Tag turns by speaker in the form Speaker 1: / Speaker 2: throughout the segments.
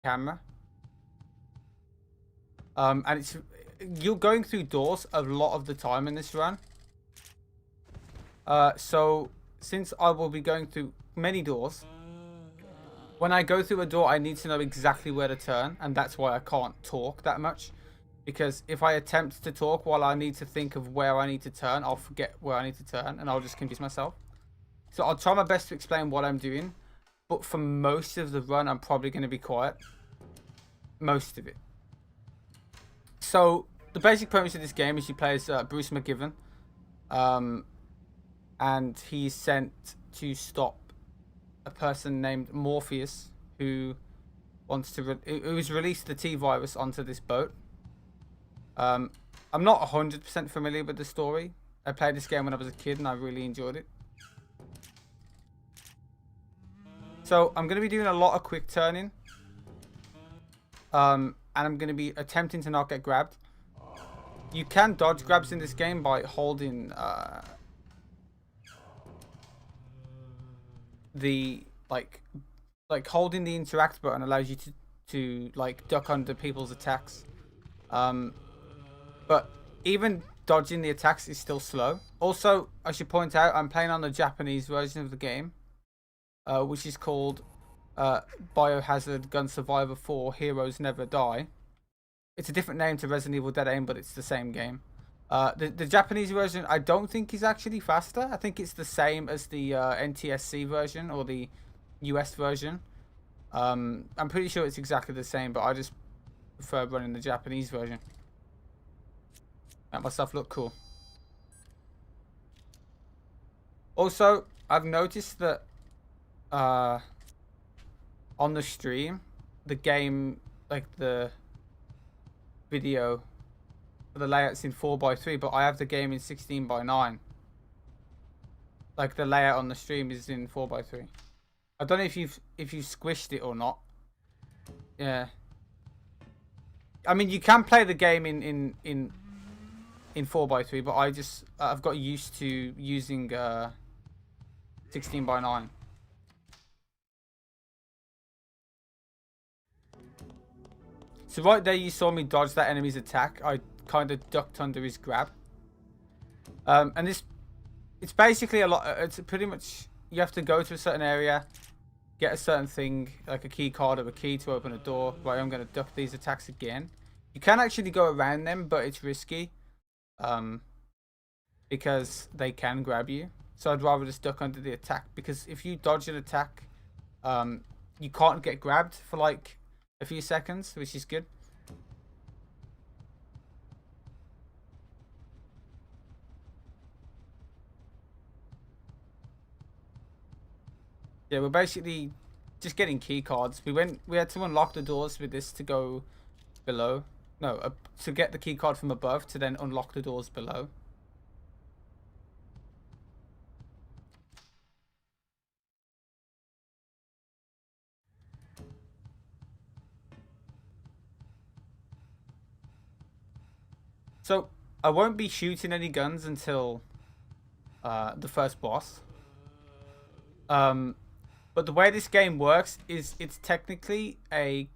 Speaker 1: camera. And you're going through doors a lot of the time in this run. So since I will be going through many doors, when I go through a door, I need to know exactly where to turn, and that's why I can't talk that much. Because if I attempt to talk while I need to think of where I need to turn, I'll forget where I need to turn, and I'll just confuse myself. So I'll try my best to explain what I'm doing, but for most of the run, I'm probably going to be quiet. Most of it. So the basic premise of this game is you play as Bruce McGivern, and he's sent to stop a person named Morpheus who wants to who's released the T virus onto this boat. I'm not 100% familiar with the story. I played this game when I was a kid and I really enjoyed it. So I'm going to be doing a lot of quick turning. And I'm going to be attempting to not get grabbed. You can dodge grabs in this game by holding the holding the interact button allows you to like duck under people's attacks. But even dodging the attacks is still slow. Also, I should point out I'm playing on the Japanese version of the game, which is called Biohazard Gun Survivor 4 Heroes Never Die. It's a different name to Resident Evil Dead Aim, but it's the same game. The Japanese version I don't think is actually faster. I think it's the same as the NTSC version or the US version. I'm pretty sure it's exactly the same, but I just prefer running the Japanese version. Make my stuff look cool. Also, I've noticed that on the stream, the game, like the video, the layout's in 4:3, but I have the game in 16:9. Like the layout on the stream is in 4:3. I don't know if you've squished it or not. Yeah. I mean, you can play the game in 4:3, but I've got used to using 16:9. So right there, you saw me dodge that enemy's attack. I kind of ducked under his grab. And it's basically a lot. It's pretty much you have to go to a certain area, get a certain thing like a key card or a key to open a door. Right, I'm going to duck these attacks again. You can actually go around them, but it's risky. Because they can grab you. So I'd rather just duck under the attack, because if you dodge an attack, you can't get grabbed for like a few seconds, which is good. Yeah, we're basically just getting key cards. We had to unlock the doors with this to go below. No, to get the key card from above to then unlock the doors below. So I won't be shooting any guns until the first boss. But the way this game works is it's technically a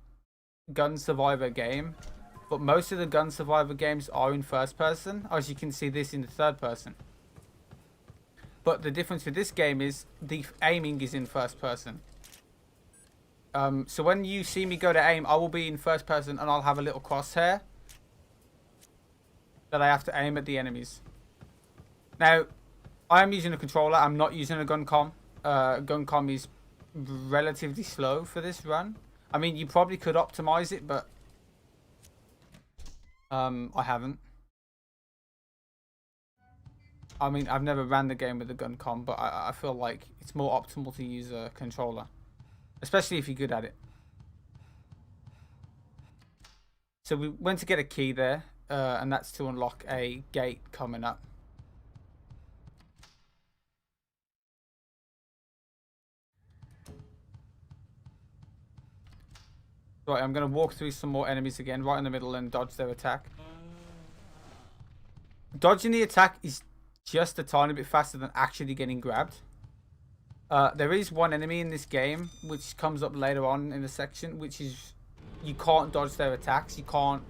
Speaker 1: gun survivor game, but most of the gun survivor games are in first person, as you can see this in the third person. But the difference with this game is the aiming is in first person. So when you see me go to aim, I will be in first person and I'll have a little crosshair that I have to aim at the enemies. Now, I am using a controller. I'm not using a gun com. Gun com is relatively slow for this run. I mean, you probably could optimize it, but I haven't. I mean, I've never ran the game with a gun com, but I feel like it's more optimal to use a controller, especially if you're good at it. So we went to get a key there, and that's to unlock a gate coming up. Right, I'm going to walk through some more enemies again, right in the middle, and dodge their attack. Dodging the attack is just a tiny bit faster than actually getting grabbed. There is one enemy in this game, which comes up later on in the section, which is you can't dodge their attacks. You can't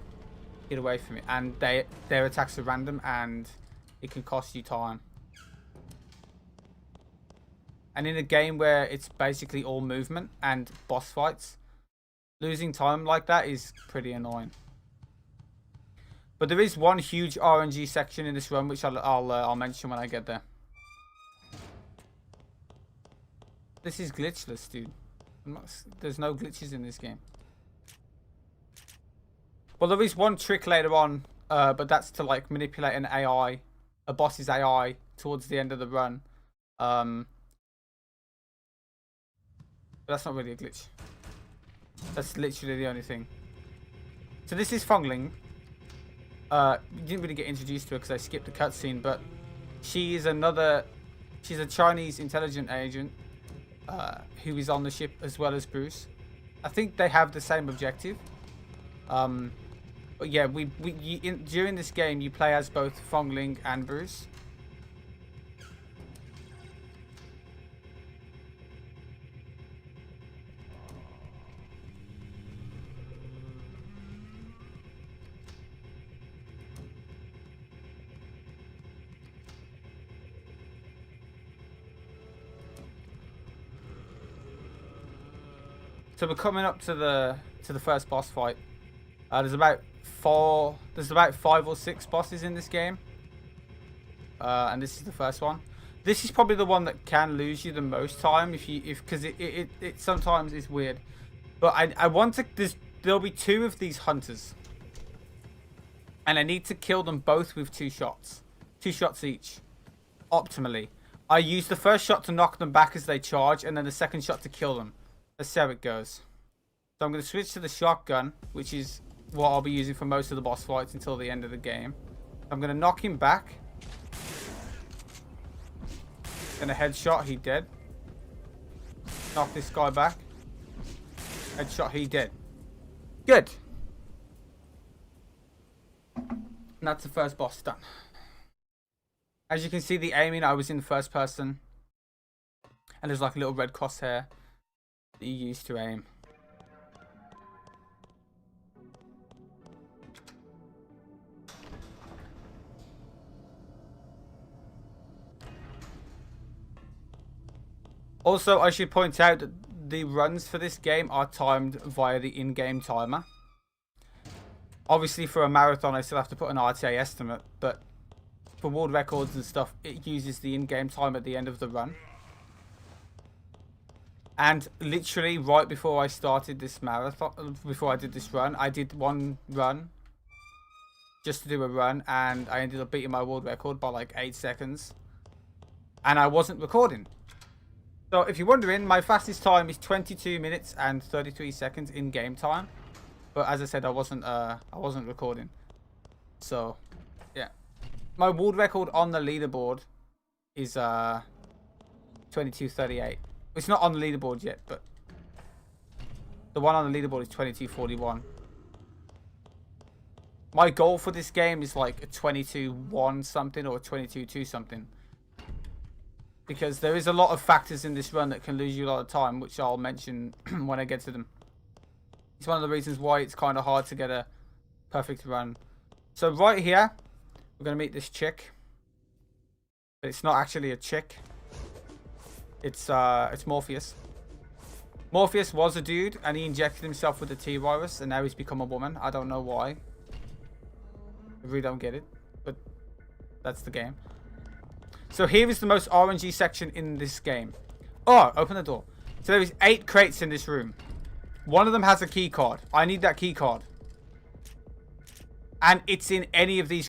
Speaker 1: get away from it, and their attacks are random, and it can cost you time. And in a game where it's basically all movement and boss fights, losing time like that is pretty annoying. But there is one huge RNG section in this run, which I'll mention when I get there. This is glitchless, dude. There's no glitches in this game. Well, there is one trick later on, but that's to like manipulate an AI, a boss's AI, towards the end of the run. But that's not really a glitch. That's literally the only thing. So this is Fengling. You didn't really get introduced to her because I skipped the cutscene, but she's a Chinese intelligence agent who is on the ship as well as Bruce. I think they have the same objective. But yeah, during this game you play as both Fengling and Bruce. So we're coming up to the first boss fight. There's about 5 or 6 bosses in this game, and this is the first one. This is probably the one that can lose you the most time because it sometimes is weird. But I want to. There'll be 2 of these hunters, and I need to kill them both with 2 shots, 2 shots each, optimally. I use the first shot to knock them back as they charge, and then the second shot to kill them. Let's see how it goes. So I'm going to switch to the shotgun, which is what I'll be using for most of the boss fights until the end of the game. I'm going to knock him back. Then a headshot, he dead. Knock this guy back. Headshot, he dead. Good. And that's the first boss done. As you can see, the aiming, I was in the first person. And there's like a little red crosshair that you use to aim. Also, I should point out that the runs for this game are timed via the in-game timer. Obviously, for a marathon, I still have to put an RTA estimate, but for world records and stuff, it uses the in-game time at the end of the run. And literally right before I started this marathon, before I did this run, I did one run just to do a run, and I ended up beating my world record by like 8 seconds. And I wasn't recording. So if you're wondering, my fastest time is 22 minutes and 33 seconds in game time. But as I said, I wasn't recording. So yeah, my world record on the leaderboard is 22:38. It's not on the leaderboard yet, but the one on the leaderboard is 22:41. My goal for this game is like a 22:1 something or a 22:2 something. Because there is a lot of factors in this run that can lose you a lot of time, which I'll mention when I get to them. It's one of the reasons why it's kind of hard to get a perfect run. So right here, we're going to meet this chick. But it's not actually a chick. It's Morpheus. Morpheus was a dude, and he injected himself with the T-virus, and now he's become a woman. I don't know why. I really don't get it, but that's the game. So here is the most RNG section in this game. Oh, open the door. So there is 8 crates in this room. One of them has a key card. I need that key card. And it's in any of these